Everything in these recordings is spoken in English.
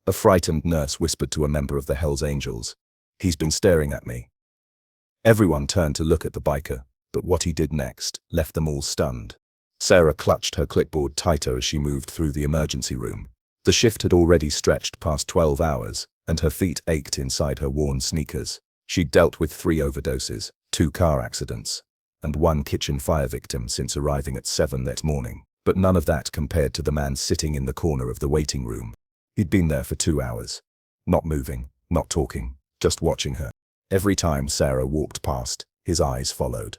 A frightened nurse whispered to a member of the Hells Angels. "He's been staring at me." Everyone turned to look at the biker, but what he did next left them all stunned. Sarah clutched her clipboard tighter as she moved through the emergency room. The shift had already stretched past 12 hours, and her feet ached inside her worn sneakers. She'd dealt with 3 overdoses, 2 car accidents, and 1 kitchen fire victim since arriving at 7 that morning. But none of that compared to the man sitting in the corner of the waiting room. He'd been there for 2 hours. Not moving, not talking, just watching her. Every time Sarah walked past, his eyes followed.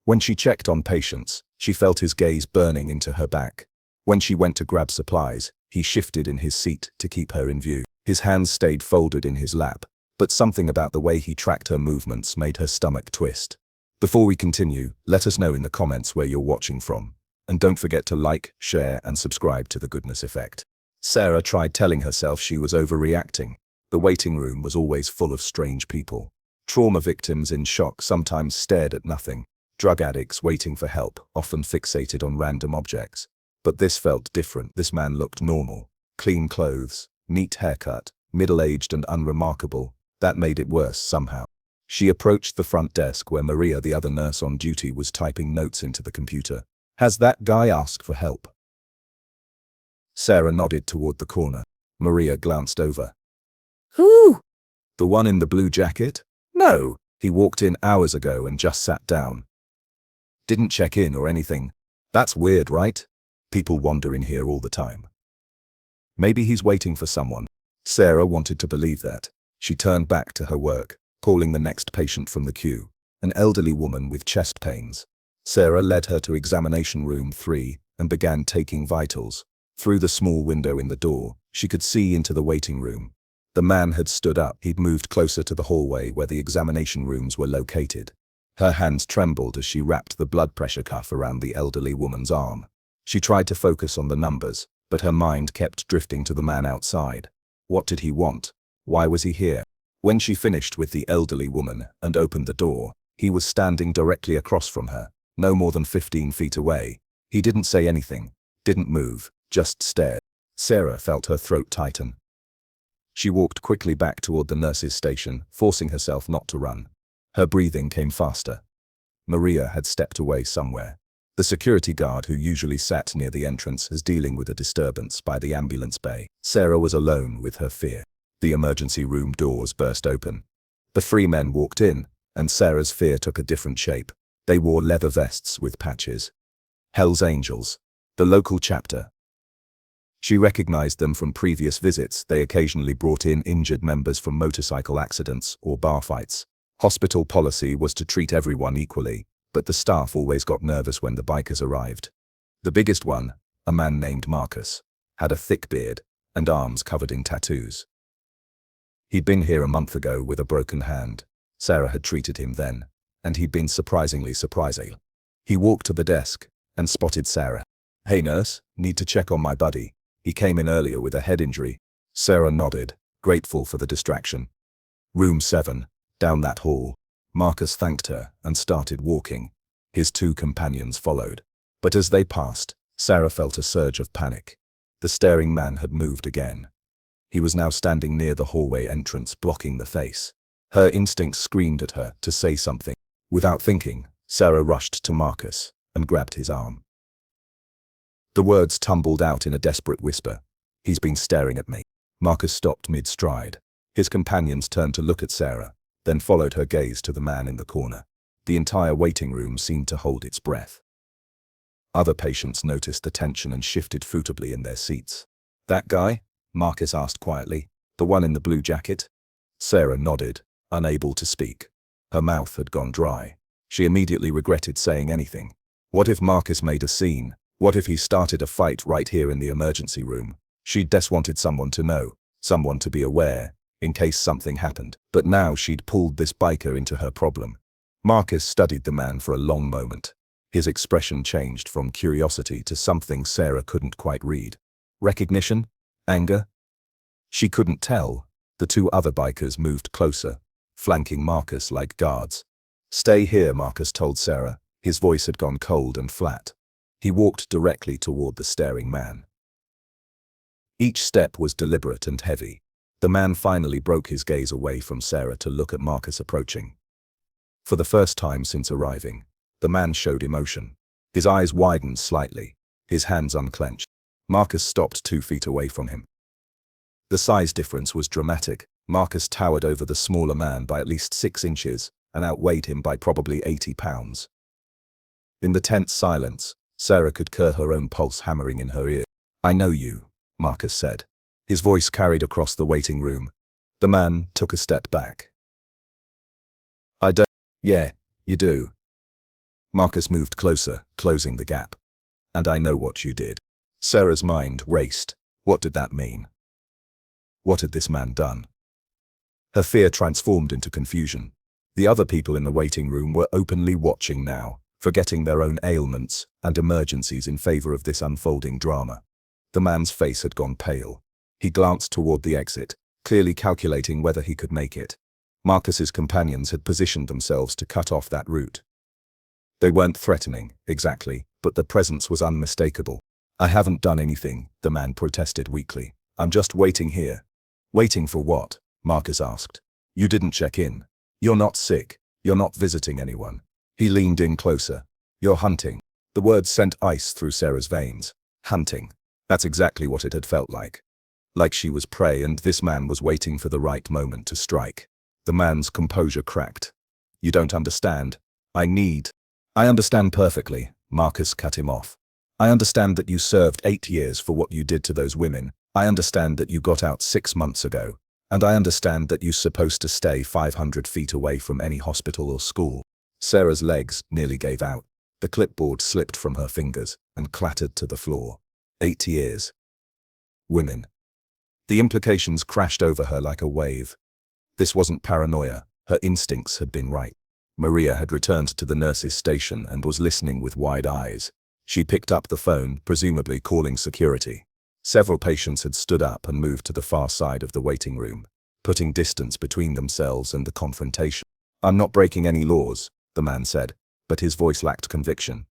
When she checked on patients, she felt his gaze burning into her back. When she went to grab supplies, he shifted in his seat to keep her in view. His hands stayed folded in his lap, but something about the way he tracked her movements made her stomach twist. Before we continue, let us know in the comments where you're watching from. And don't forget to like, share, and subscribe to The Goodness Effect. Sarah tried telling herself she was overreacting. The waiting room was always full of strange people. Trauma victims in shock sometimes stared at nothing. Drug addicts waiting for help, often fixated on random objects. But this felt different. This man looked normal. Clean clothes, neat haircut, middle-aged and unremarkable. That made it worse somehow. She approached the front desk where Maria, the other nurse on duty, was typing notes into the computer. "Has that guy asked for help?" Sarah nodded toward the corner. Maria glanced over. Who? "The one in the blue jacket?" "No, he walked in hours ago and just sat down. Didn't check in or anything." "That's weird, right? People wander in here all the time." "Maybe he's waiting for someone." Sarah wanted to believe that. She turned back to her work, calling the next patient from the queue, an elderly woman with chest pains. Sarah led her to examination room 3 and began taking vitals. Through the small window in the door, she could see into the waiting room. The man had stood up. He'd moved closer to the hallway where the examination rooms were located. Her hands trembled as she wrapped the blood pressure cuff around the elderly woman's arm. She tried to focus on the numbers, but her mind kept drifting to the man outside. What did he want? Why was he here? When she finished with the elderly woman and opened the door, he was standing directly across from her, no more than 15 feet away. He didn't say anything, didn't move, just stared. Sarah felt her throat tighten. She walked quickly back toward the nurse's station, forcing herself not to run. Her breathing came faster. Maria had stepped away somewhere. The security guard who usually sat near the entrance was dealing with a disturbance by the ambulance bay. Sarah was alone with her fear. The emergency room doors burst open. The 3 men walked in, and Sarah's fear took a different shape. They wore leather vests with patches. Hells Angels, the local chapter. She recognized them from previous visits. They occasionally brought in injured members from motorcycle accidents or bar fights. Hospital policy was to treat everyone equally, but the staff always got nervous when the bikers arrived. The biggest one, a man named Marcus, had a thick beard and arms covered in tattoos. He'd been here a month ago with a broken hand. Sarah had treated him then, and he'd been surprisingly surprising. He walked to the desk and spotted Sarah. "Hey nurse, need to check on my buddy. He came in earlier with a head injury." Sarah nodded, grateful for the distraction. "Room 7, down that hall." Marcus thanked her and started walking. His 2 companions followed. But as they passed, Sarah felt a surge of panic. The staring man had moved again. He was now standing near the hallway entrance, blocking the face. Her instincts screamed at her to say something. Without thinking, Sarah rushed to Marcus and grabbed his arm. The words tumbled out in a desperate whisper. "He's been staring at me." Marcus stopped mid-stride. His companions turned to look at Sarah, then followed her gaze to the man in the corner. The entire waiting room seemed to hold its breath. Other patients noticed the tension and shifted furtively in their seats. "That guy?" Marcus asked quietly. "The one in the blue jacket?" Sarah nodded, unable to speak. Her mouth had gone dry. She immediately regretted saying anything. What if Marcus made a scene? What if he started a fight right here in the emergency room? She'd just wanted someone to know, someone to be aware, in case something happened. But now she'd pulled this biker into her problem. Marcus studied the man for a long moment. His expression changed from curiosity to something Sarah couldn't quite read. Recognition? Anger? She couldn't tell. The 2 other bikers moved closer, flanking Marcus like guards. "Stay here," Marcus told Sarah. His voice had gone cold and flat. He walked directly toward the staring man. Each step was deliberate and heavy. The man finally broke his gaze away from Sarah to look at Marcus approaching. For the first time since arriving, the man showed emotion. His eyes widened slightly, his hands unclenched. Marcus stopped 2 feet away from him. The size difference was dramatic. Marcus towered over the smaller man by at least 6 inches and outweighed him by probably 80 pounds. In the tense silence, Sarah could hear her own pulse hammering in her ear. "I know you," Marcus said. His voice carried across the waiting room. The man took a step back. "I don't." "Yeah, you do." Marcus moved closer, closing the gap. "And I know what you did." Sarah's mind raced. What did that mean? What had this man done? Her fear transformed into confusion. The other people in the waiting room were openly watching now, forgetting their own ailments and emergencies in favor of this unfolding drama. The man's face had gone pale. He glanced toward the exit, clearly calculating whether he could make it. Marcus's companions had positioned themselves to cut off that route. They weren't threatening, exactly, but the presence was unmistakable. "I haven't done anything," the man protested weakly. "I'm just waiting here." "Waiting for what?" Marcus asked. "You didn't check in. You're not sick. You're not visiting anyone." He leaned in closer. "You're hunting." The words sent ice through Sarah's veins. Hunting. That's exactly what it had felt like. Like she was prey and this man was waiting for the right moment to strike. The man's composure cracked. "You don't understand. I understand perfectly," Marcus cut him off. "I understand that you served 8 years for what you did to those women. I understand that you got out 6 months ago. And I understand that you're supposed to stay 500 feet away from any hospital or school." Sarah's legs nearly gave out. The clipboard slipped from her fingers and clattered to the floor. 8 years. Women. The implications crashed over her like a wave. This wasn't paranoia. Her instincts had been right. Maria had returned to the nurse's station and was listening with wide eyes. She picked up the phone, presumably calling security. Several patients had stood up and moved to the far side of the waiting room, putting distance between themselves and the confrontation. "I'm not breaking any laws," the man said, but his voice lacked conviction.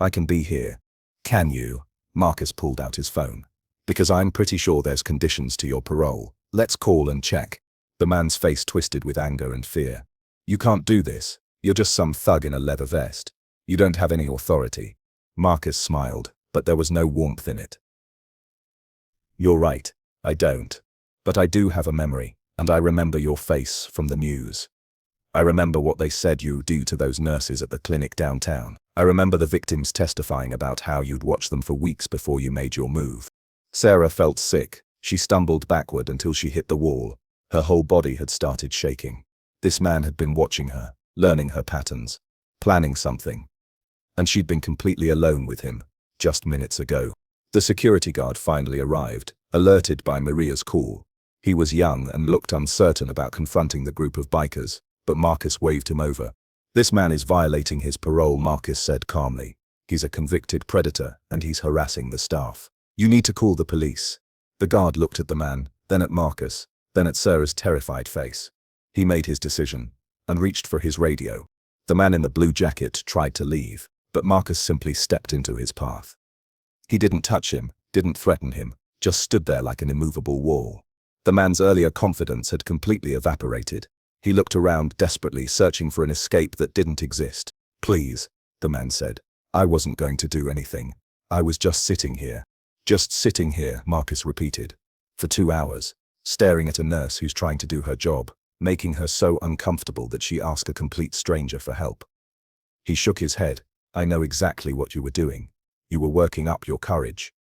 "I can be here." "Can you?" Marcus pulled out his phone. "Because I'm pretty sure there's conditions to your parole. Let's call and check." The man's face twisted with anger and fear. "You can't do this. You're just some thug in a leather vest. You don't have any authority." Marcus smiled, but there was no warmth in it. "You're right, I don't. But I do have a memory, and I remember your face from the news. I remember what they said you'd do to those nurses at the clinic downtown. I remember the victims testifying about how you'd watch them for weeks before you made your move." Sarah felt sick. She stumbled backward until she hit the wall. Her whole body had started shaking. This man had been watching her, learning her patterns, planning something. And she'd been completely alone with him, just minutes ago. The security guard finally arrived, alerted by Maria's call. He was young and looked uncertain about confronting the group of bikers, but Marcus waved him over. "This man is violating his parole," Marcus said calmly. "He's a convicted predator and he's harassing the staff. You need to call the police." The guard looked at the man, then at Marcus, then at Sarah's terrified face. He made his decision and reached for his radio. The man in the blue jacket tried to leave, but Marcus simply stepped into his path. He didn't touch him, didn't threaten him, just stood there like an immovable wall. The man's earlier confidence had completely evaporated. He looked around desperately, searching for an escape that didn't exist. "Please," the man said. "I wasn't going to do anything. I was just sitting here." "Just sitting here," Marcus repeated. "For 2 hours, staring at a nurse who's trying to do her job, making her so uncomfortable that she asked a complete stranger for help." He shook his head. "I know exactly what you were doing. You were working up your courage,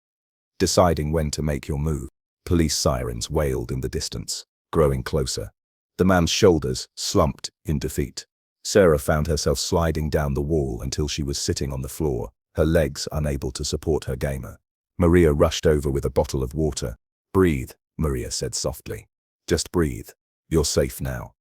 deciding when to make your move." Police sirens wailed in the distance, growing closer. The man's shoulders slumped in defeat. Sarah found herself sliding down the wall until she was sitting on the floor, her legs unable to support her gamer. Maria rushed over with a bottle of water. "Breathe," Maria said softly. "Just breathe. You're safe now."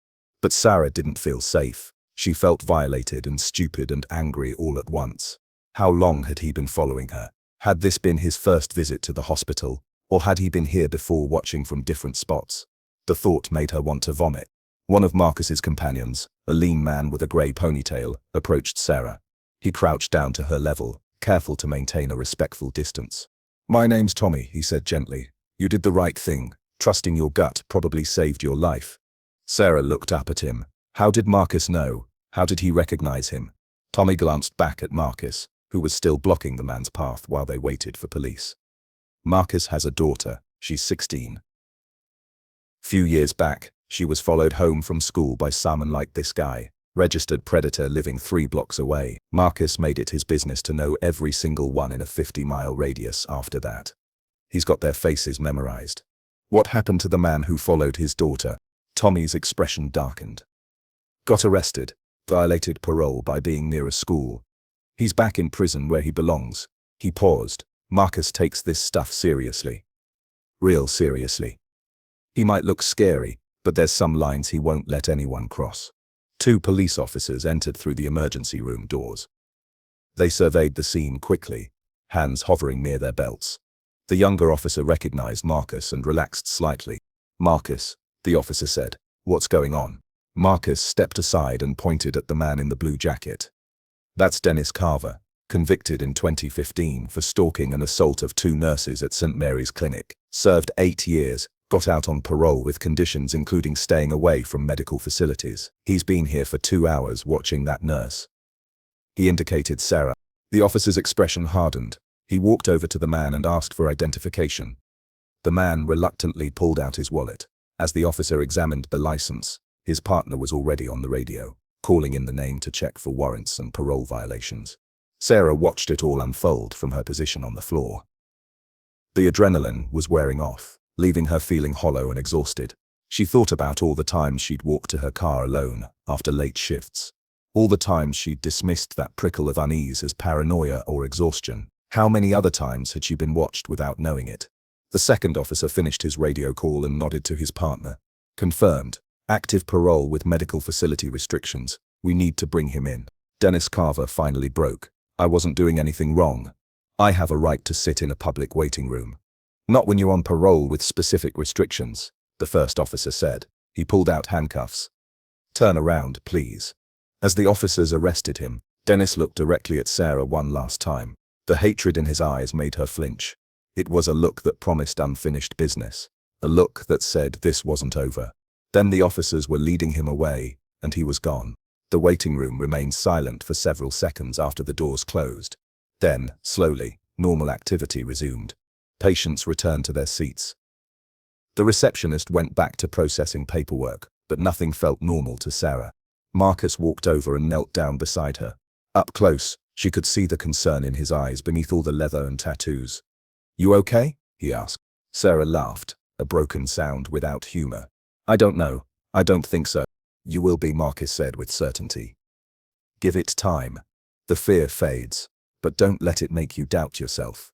But Sarah didn't feel safe. She felt violated and stupid and angry all at once. How long had he been following her? Had this been his first visit to the hospital, or had he been here before, watching from different spots? The thought made her want to vomit. One of Marcus's companions, a lean man with a grey ponytail, approached Sarah. He crouched down to her level, careful to maintain a respectful distance. "My name's Tommy," he said gently. You did the right thing. Trusting your gut probably saved your life. Sarah looked up at him. How did Marcus know? How did he recognize him? Tommy glanced back at Marcus, who was still blocking the man's path while they waited for police. Marcus has a daughter. She's 16. Few years back, she was followed home from school by someone like this guy, registered predator living 3 blocks away. Marcus made it his business to know every single one in a 50-mile radius after that. He's got their faces memorized. What happened to the man who followed his daughter? Tommy's expression darkened. Got arrested, violated parole by being near a school. He's back in prison where he belongs. He paused. Marcus takes this stuff seriously. Real seriously. He might look scary, but there's some lines he won't let anyone cross. 2 police officers entered through the emergency room doors. They surveyed the scene quickly, hands hovering near their belts. The younger officer recognized Marcus and relaxed slightly. Marcus, the officer said, what's going on? Marcus stepped aside and pointed at the man in the blue jacket. That's Dennis Carver, convicted in 2015 for stalking and assault of 2 nurses at St. Mary's Clinic. Served 8 years, got out on parole with conditions including staying away from medical facilities. He's been here for 2 hours watching that nurse. He indicated Sarah. The officer's expression hardened. He walked over to the man and asked for identification. The man reluctantly pulled out his wallet. As the officer examined the license, his partner was already on the radio, calling in the name to check for warrants and parole violations. Sarah watched it all unfold from her position on the floor. The adrenaline was wearing off, leaving her feeling hollow and exhausted. She thought about all the times she'd walked to her car alone after late shifts. All the times she'd dismissed that prickle of unease as paranoia or exhaustion. How many other times had she been watched without knowing it? The second officer finished his radio call and nodded to his partner. Confirmed. Active parole with medical facility restrictions. We need to bring him in. Dennis Carver finally broke. I wasn't doing anything wrong. I have a right to sit in a public waiting room. Not when you're on parole with specific restrictions, the first officer said. He pulled out handcuffs. Turn around, please. As the officers arrested him, Dennis looked directly at Sarah one last time. The hatred in his eyes made her flinch. It was a look that promised unfinished business. A look that said this wasn't over. Then the officers were leading him away, and he was gone. The waiting room remained silent for several seconds after the doors closed. Then, slowly, normal activity resumed. Patients returned to their seats. The receptionist went back to processing paperwork, but nothing felt normal to Sarah. Marcus walked over and knelt down beside her. Up close, she could see the concern in his eyes beneath all the leather and tattoos. You okay? He asked. Sarah laughed, a broken sound without humor. I don't know. I don't think so. You will be, Marcus said with certainty. Give it time. The fear fades, but don't let it make you doubt yourself.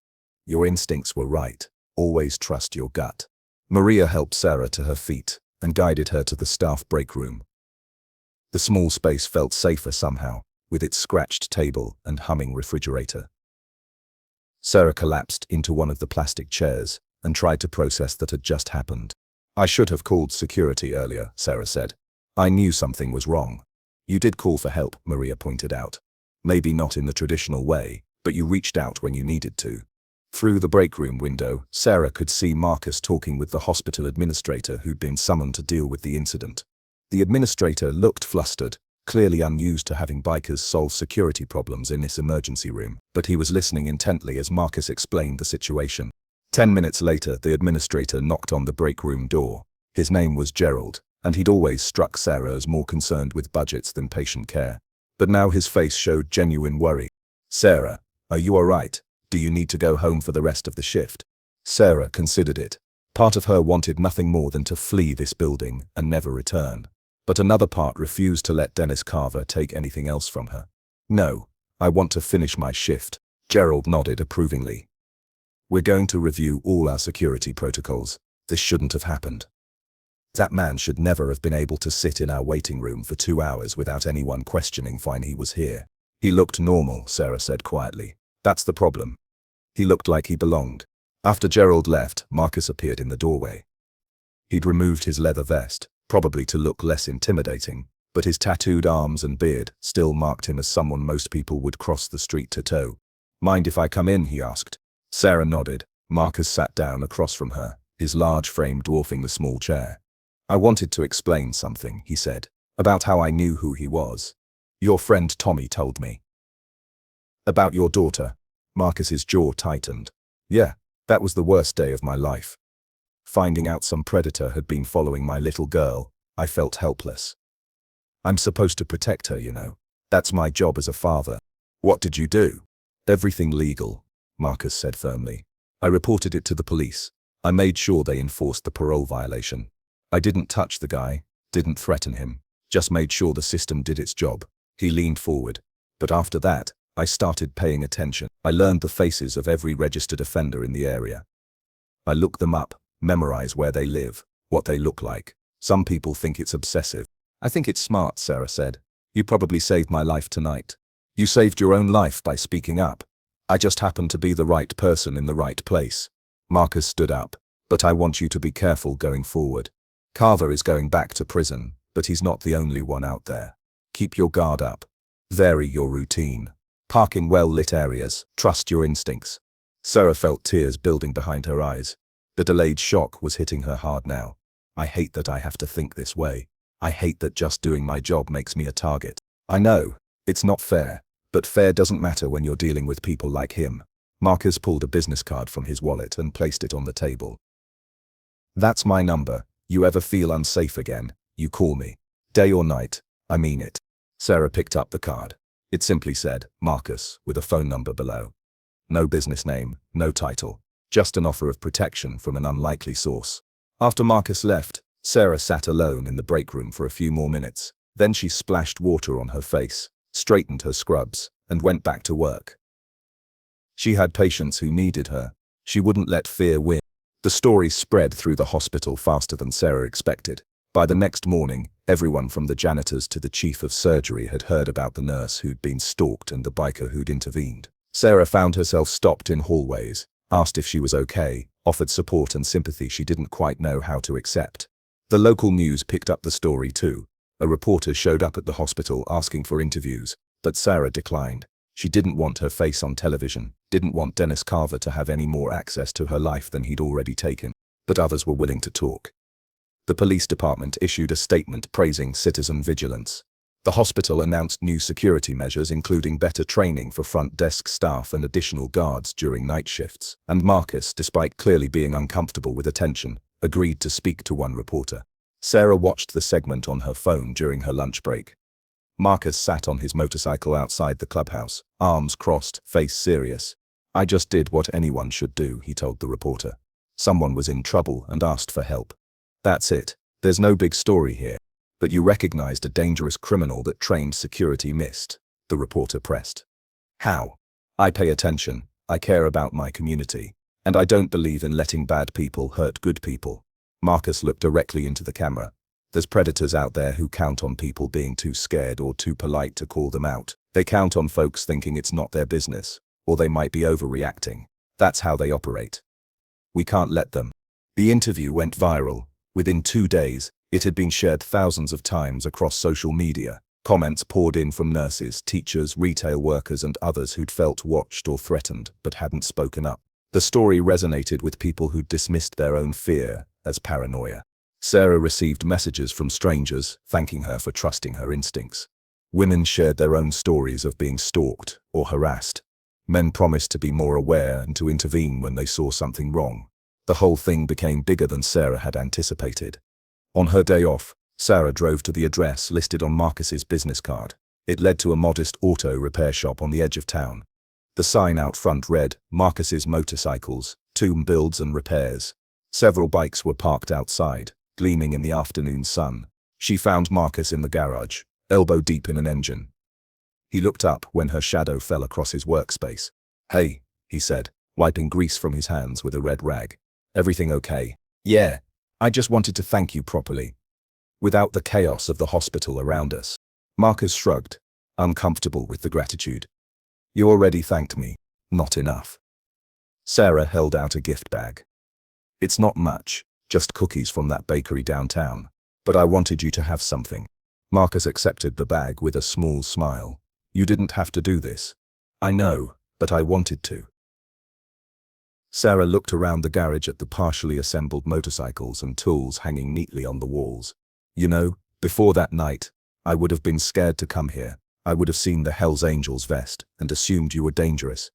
Your instincts were right. Always trust your gut. Maria helped Sarah to her feet and guided her to the staff break room. The small space felt safer somehow, with its scratched table and humming refrigerator. Sarah collapsed into one of the plastic chairs and tried to process that had just happened. I should have called security earlier, Sarah said. I knew something was wrong. You did call for help, Maria pointed out. Maybe not in the traditional way, but you reached out when you needed to. Through the break room window, Sarah could see Marcus talking with the hospital administrator who'd been summoned to deal with the incident. The administrator looked flustered, clearly unused to having bikers solve security problems in this emergency room, but he was listening intently as Marcus explained the situation. 10 minutes later, the administrator knocked on the break room door. His name was Gerald, and he'd always struck Sarah as more concerned with budgets than patient care. But now his face showed genuine worry. Sarah, are you all right? Do you need to go home for the rest of the shift? Sarah considered it. Part of her wanted nothing more than to flee this building and never return. But another part refused to let Dennis Carver take anything else from her. No, I want to finish my shift. Gerald nodded approvingly. We're going to review all our security protocols. This shouldn't have happened. That man should never have been able to sit in our waiting room for 2 hours without anyone questioning why he was here. He looked normal, Sarah said quietly. That's the problem. He looked like he belonged. After Gerald left, Marcus appeared in the doorway. He'd removed his leather vest, probably to look less intimidating, but his tattooed arms and beard still marked him as someone most people would cross the street to tow. Mind if I come in? He asked. Sarah nodded. Marcus sat down across from her, his large frame dwarfing the small chair. I wanted to explain something, he said, about how I knew who he was. Your friend Tommy told me. About your daughter. Marcus's jaw tightened. Yeah, that was the worst day of my life. Finding out some predator had been following my little girl, I felt helpless. I'm supposed to protect her, you know. That's my job as a father. What did you do? Everything legal, Marcus said firmly. I reported it to the police. I made sure they enforced the parole violation. I didn't touch the guy, didn't threaten him, just made sure the system did its job. He leaned forward. But after that, I started paying attention. I learned the faces of every registered offender in the area. I look them up, memorize where they live, what they look like. Some people think it's obsessive. I think it's smart, Sarah said. You probably saved my life tonight. You saved your own life by speaking up. I just happened to be the right person in the right place. Marcus stood up. But I want you to be careful going forward. Carver is going back to prison, but he's not the only one out there. Keep your guard up. Vary your routine. Park in well-lit areas. Trust your instincts. Sarah felt tears building behind her eyes. The delayed shock was hitting her hard now. I hate that I have to think this way. I hate that just doing my job makes me a target. I know, it's not fair, but fair doesn't matter when you're dealing with people like him. Marcus pulled a business card from his wallet and placed it on the table. That's my number. You ever feel unsafe again, you call me. Day or night, I mean it. Sarah picked up the card. It simply said, Marcus, with a phone number below. No business name, no title, just an offer of protection from an unlikely source. After Marcus left, Sarah sat alone in the break room for a few more minutes. Then she splashed water on her face, straightened her scrubs, and went back to work. She had patients who needed her. She wouldn't let fear win. The story spread through the hospital faster than Sarah expected. By the next morning, everyone from the janitors to the chief of surgery had heard about the nurse who'd been stalked and the biker who'd intervened. Sarah found herself stopped in hallways, asked if she was okay, offered support and sympathy she didn't quite know how to accept. The local news picked up the story too. A reporter showed up at the hospital asking for interviews, but Sarah declined. She didn't want her face on television, didn't want Dennis Carver to have any more access to her life than he'd already taken, but others were willing to talk. The police department issued a statement praising citizen vigilance. The hospital announced new security measures including better training for front desk staff and additional guards during night shifts, and Marcus, despite clearly being uncomfortable with attention, agreed to speak to one reporter. Sarah watched the segment on her phone during her lunch break. Marcus sat on his motorcycle outside the clubhouse, arms crossed, face serious. I just did what anyone should do, he told the reporter. Someone was in trouble and asked for help. That's it. There's no big story here. But you recognized a dangerous criminal that trained security missed, the reporter pressed. How? I pay attention. I care about my community. And I don't believe in letting bad people hurt good people. Marcus looked directly into the camera. There's predators out there who count on people being too scared or too polite to call them out. They count on folks thinking it's not their business, or they might be overreacting. That's how they operate. We can't let them. The interview went viral. Within 2 days, it had been shared thousands of times across social media. Comments poured in from nurses, teachers, retail workers, and others who'd felt watched or threatened but hadn't spoken up. The story resonated with people who'd dismissed their own fear as paranoia. Sarah received messages from strangers thanking her for trusting her instincts. Women shared their own stories of being stalked or harassed. Men promised to be more aware and to intervene when they saw something wrong. The whole thing became bigger than Sarah had anticipated. On her day off, Sarah drove to the address listed on Marcus's business card. It led to a modest auto repair shop on the edge of town. The sign out front read, Marcus's Motorcycles, Tomb Builds and Repairs. Several bikes were parked outside, gleaming in the afternoon sun. She found Marcus in the garage, elbow deep in an engine. He looked up when her shadow fell across his workspace. Hey, he said, wiping grease from his hands with a red rag. Everything okay? Yeah, I just wanted to thank you properly. Without the chaos of the hospital around us. Marcus shrugged, uncomfortable with the gratitude. You already thanked me. Not enough. Sarah held out a gift bag. It's not much, just cookies from that bakery downtown. But I wanted you to have something. Marcus accepted the bag with a small smile. You didn't have to do this. I know, but I wanted to. Sarah looked around the garage at the partially assembled motorcycles and tools hanging neatly on the walls. You know, before that night, I would have been scared to come here. I would have seen the Hells Angels vest and assumed you were dangerous.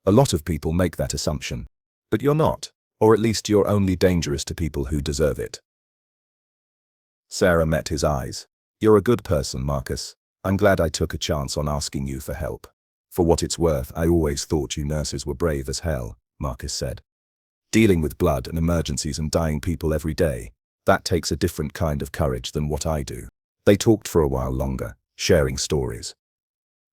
A lot of people make that assumption. But you're not, or at least you're only dangerous to people who deserve it. Sarah met his eyes. You're a good person, Marcus. I'm glad I took a chance on asking you for help. For what it's worth, I always thought you nurses were brave as hell, Marcus said. Dealing with blood and emergencies and dying people every day, that takes a different kind of courage than what I do. They talked for a while longer, sharing stories.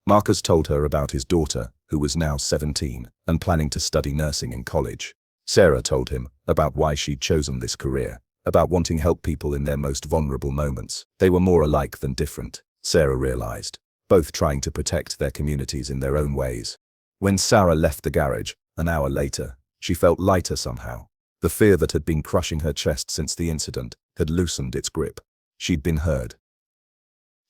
Marcus told her about his daughter, who was now 17, and planning to study nursing in college. Sarah told him about why she'd chosen this career, about wanting to help people in their most vulnerable moments. They were more alike than different, Sarah realized, both trying to protect their communities in their own ways. When Sarah left the garage, an hour later, she felt lighter somehow. The fear that had been crushing her chest since the incident had loosened its grip. She'd been heard.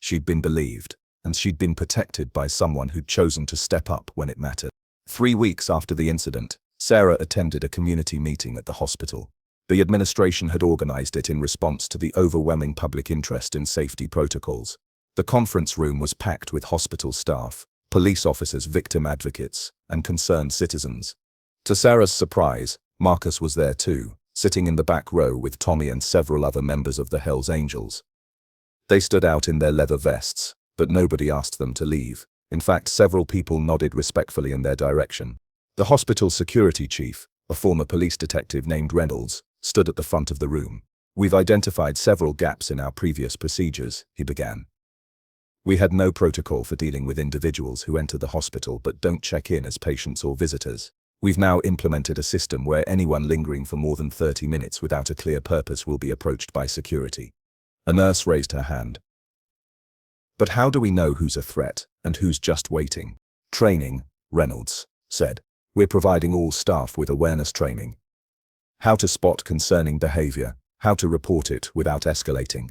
She'd been believed, and she'd been protected by someone who'd chosen to step up when it mattered. 3 weeks after the incident, Sarah attended a community meeting at the hospital. The administration had organized it in response to the overwhelming public interest in safety protocols. The conference room was packed with hospital staff, police officers, victim advocates, and concerned citizens. To Sarah's surprise, Marcus was there too, sitting in the back row with Tommy and several other members of the Hells Angels. They stood out in their leather vests, but nobody asked them to leave. In fact, several people nodded respectfully in their direction. The hospital security chief, a former police detective named Reynolds, stood at the front of the room. We've identified several gaps in our previous procedures, he began. We had no protocol for dealing with individuals who enter the hospital but don't check in as patients or visitors. We've now implemented a system where anyone lingering for more than 30 minutes without a clear purpose will be approached by security. A nurse raised her hand. But how do we know who's a threat and who's just waiting? Training, Reynolds said. We're providing all staff with awareness training. How to spot concerning behavior, how to report it without escalating,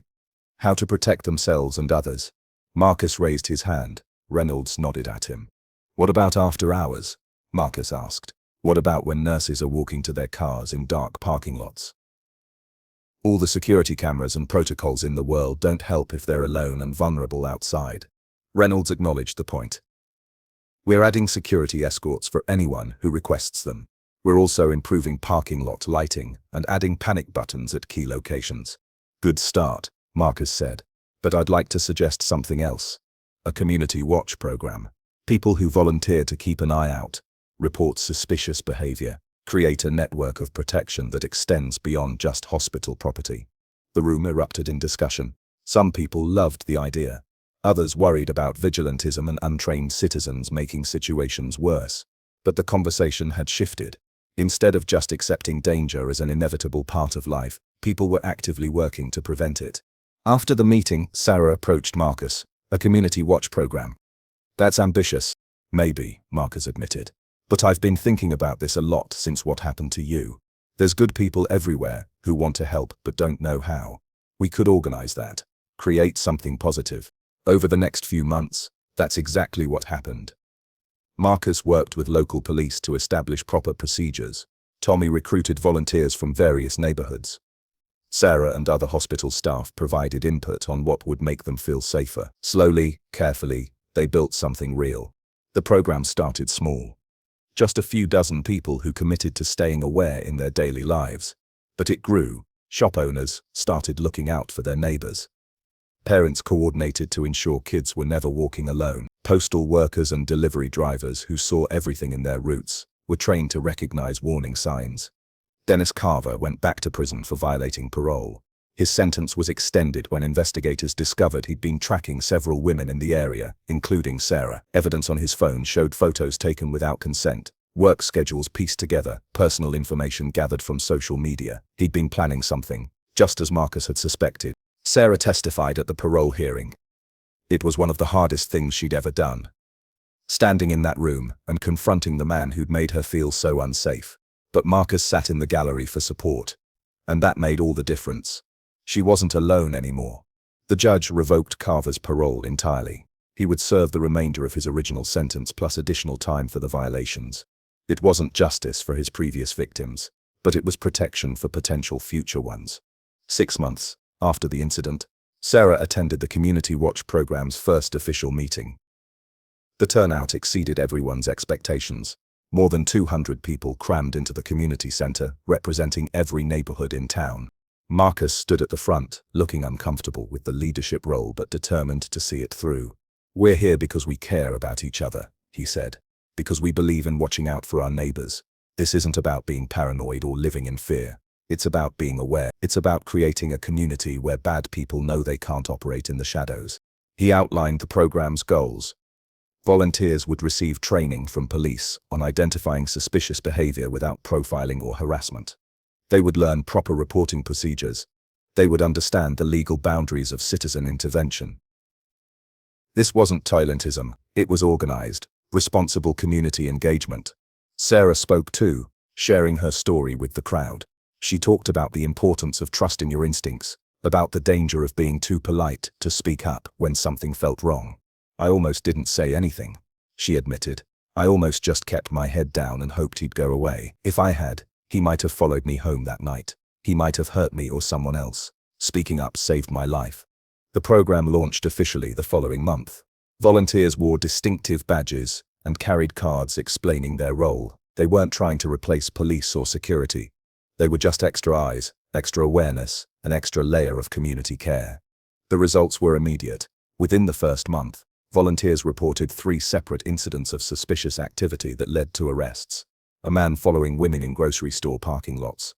how to protect themselves and others. Marcus raised his hand. Reynolds nodded at him. What about after hours? Marcus asked. What about when nurses are walking to their cars in dark parking lots? All the security cameras and protocols in the world don't help if they're alone and vulnerable outside. Reynolds acknowledged the point. We're adding security escorts for anyone who requests them. We're also improving parking lot lighting and adding panic buttons at key locations. Good start, Marcus said. But I'd like to suggest something else. A community watch program. People who volunteer to keep an eye out, report suspicious behavior, create a network of protection that extends beyond just hospital property. The room erupted in discussion. Some people loved the idea. Others worried about vigilantism and untrained citizens making situations worse. But the conversation had shifted. Instead of just accepting danger as an inevitable part of life, people were actively working to prevent it. After the meeting, Sarah approached Marcus. A community watch program. That's ambitious. Maybe, Marcus admitted. But I've been thinking about this a lot since what happened to you. There's good people everywhere who want to help but don't know how. We could organize that. Create something positive. Over the next few months, that's exactly what happened. Marcus worked with local police to establish proper procedures. Tommy recruited volunteers from various neighborhoods. Sarah and other hospital staff provided input on what would make them feel safer. Slowly, carefully, they built something real. The program started small. Just a few dozen people who committed to staying aware in their daily lives. But it grew. Shop owners started looking out for their neighbors. Parents coordinated to ensure kids were never walking alone. Postal workers and delivery drivers who saw everything in their routes were trained to recognize warning signs. Dennis Carver went back to prison for violating parole. His sentence was extended when investigators discovered he'd been tracking several women in the area, including Sarah. Evidence on his phone showed photos taken without consent, work schedules pieced together, personal information gathered from social media. He'd been planning something, just as Marcus had suspected. Sarah testified at the parole hearing. It was one of the hardest things she'd ever done. Standing in that room and confronting the man who'd made her feel so unsafe. But Marcus sat in the gallery for support. And that made all the difference. She wasn't alone anymore. The judge revoked Carver's parole entirely. He would serve the remainder of his original sentence plus additional time for the violations. It wasn't justice for his previous victims, but it was protection for potential future ones. 6 months after the incident, Sarah attended the Community Watch program's first official meeting. The turnout exceeded everyone's expectations. More than 200 people crammed into the community center, representing every neighborhood in town. Marcus stood at the front, looking uncomfortable with the leadership role but determined to see it through. "We're here because we care about each other," he said. "Because we believe in watching out for our neighbors. This isn't about being paranoid or living in fear. It's about being aware. It's about creating a community where bad people know they can't operate in the shadows." He outlined the program's goals. Volunteers would receive training from police on identifying suspicious behavior without profiling or harassment. They would learn proper reporting procedures. They would understand the legal boundaries of citizen intervention. This wasn't toilentism, it was organized, responsible community engagement. Sarah spoke too, sharing her story with the crowd. She talked about the importance of trusting your instincts, about the danger of being too polite to speak up when something felt wrong. "I almost didn't say anything," she admitted. "I almost just kept my head down and hoped he'd go away. If I had, he might have followed me home that night. He might have hurt me or someone else. Speaking up saved my life." The program launched officially the following month. Volunteers wore distinctive badges and carried cards explaining their role. They weren't trying to replace police or security. They were just extra eyes, extra awareness, an extra layer of community care. The results were immediate. Within the first month, volunteers reported 3 separate incidents of suspicious activity that led to arrests. A man following women in grocery store parking lots.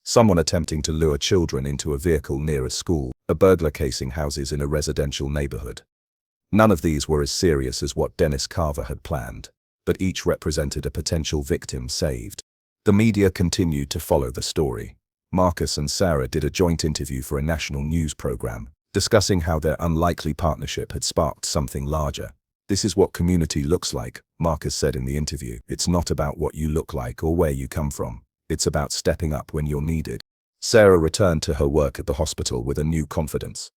Someone attempting to lure children into a vehicle near a school. A burglar casing houses in a residential neighborhood. None of these were as serious as what Dennis Carver had planned, but each represented a potential victim saved. The media continued to follow the story. Marcus and Sarah did a joint interview for a national news program, discussing how their unlikely partnership had sparked something larger. "This is what community looks like," Marcus said in the interview. "It's not about what you look like or where you come from. It's about stepping up when you're needed." Sarah returned to her work at the hospital with a new confidence.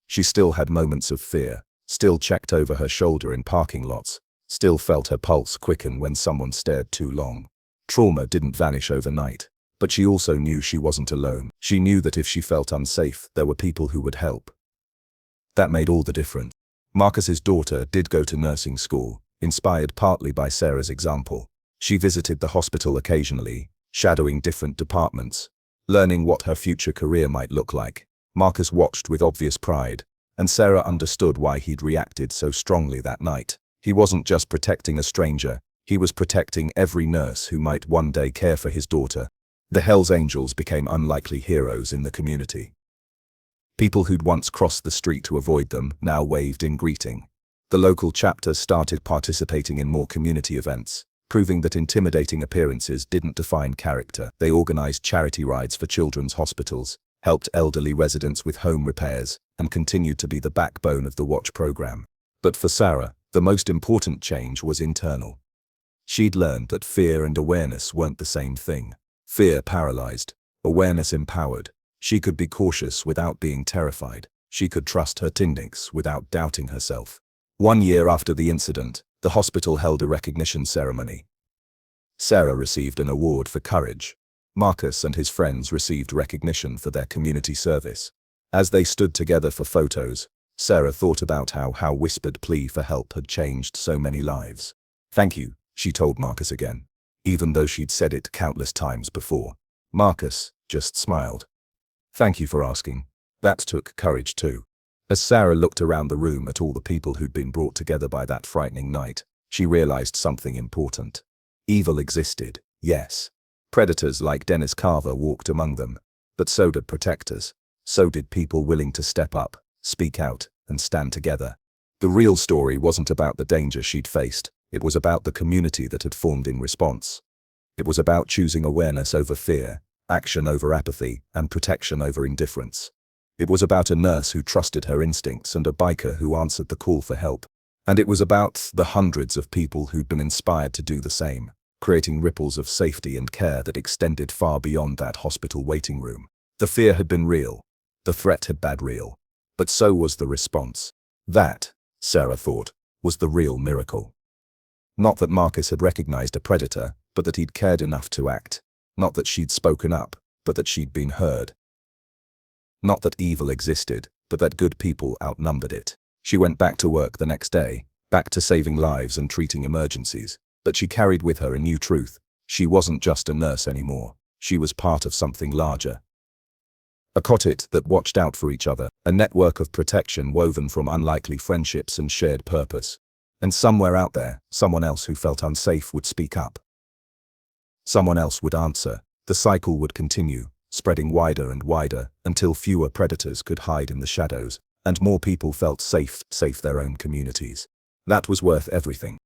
She still had moments of fear, still checked over her shoulder in parking lots, still felt her pulse quicken when someone stared too long. Trauma didn't vanish overnight, but she also knew she wasn't alone. She knew that if she felt unsafe, there were people who would help. That made all the difference. Marcus's daughter did go to nursing school, inspired partly by Sarah's example. She visited the hospital occasionally, shadowing different departments, learning what her future career might look like. Marcus watched with obvious pride, and Sarah understood why he'd reacted so strongly that night. He wasn't just protecting a stranger, he was protecting every nurse who might one day care for his daughter. The Hells Angels became unlikely heroes in the community. People who'd once crossed the street to avoid them now waved in greeting. The local chapter started participating in more community events, proving that intimidating appearances didn't define character. They organized charity rides for children's hospitals, helped elderly residents with home repairs, and continued to be the backbone of the Watch program. But for Sarah, the most important change was internal. She'd learned that fear and awareness weren't the same thing. Fear paralyzed, awareness empowered. She could be cautious without being terrified. She could trust her instincts without doubting herself. 1 year after the incident, the hospital held a recognition ceremony. Sarah received an award for courage. Marcus and his friends received recognition for their community service. As they stood together for photos, Sarah thought about how whispered plea for help had changed so many lives. "Thank you," she told Marcus again, even though she'd said it countless times before. Marcus just smiled. "Thank you for asking. That took courage too." As Sarah looked around the room at all the people who'd been brought together by that frightening night, she realized something important. Evil existed, yes. Predators like Dennis Carver walked among them, but so did protectors. So did people willing to step up, speak out, and stand together. The real story wasn't about the danger she'd faced, it was about the community that had formed in response. It was about choosing awareness over fear, action over apathy, and protection over indifference. It was about a nurse who trusted her instincts and a biker who answered the call for help. And it was about the hundreds of people who'd been inspired to do the same, creating ripples of safety and care that extended far beyond that hospital waiting room. The fear had been real. The threat had been real. But so was the response. That, Sarah thought, was the real miracle. Not that Marcus had recognized a predator, but that he'd cared enough to act. Not that she'd spoken up, but that she'd been heard. Not that evil existed, but that good people outnumbered it. She went back to work the next day, back to saving lives and treating emergencies. But she carried with her a new truth. She wasn't just a nurse anymore. She was part of something larger. A quartet that watched out for each other, a network of protection woven from unlikely friendships and shared purpose. And somewhere out there, someone else who felt unsafe would speak up. Someone else would answer. The cycle would continue, spreading wider and wider, until fewer predators could hide in the shadows, and more people felt safe their own communities. That was worth everything.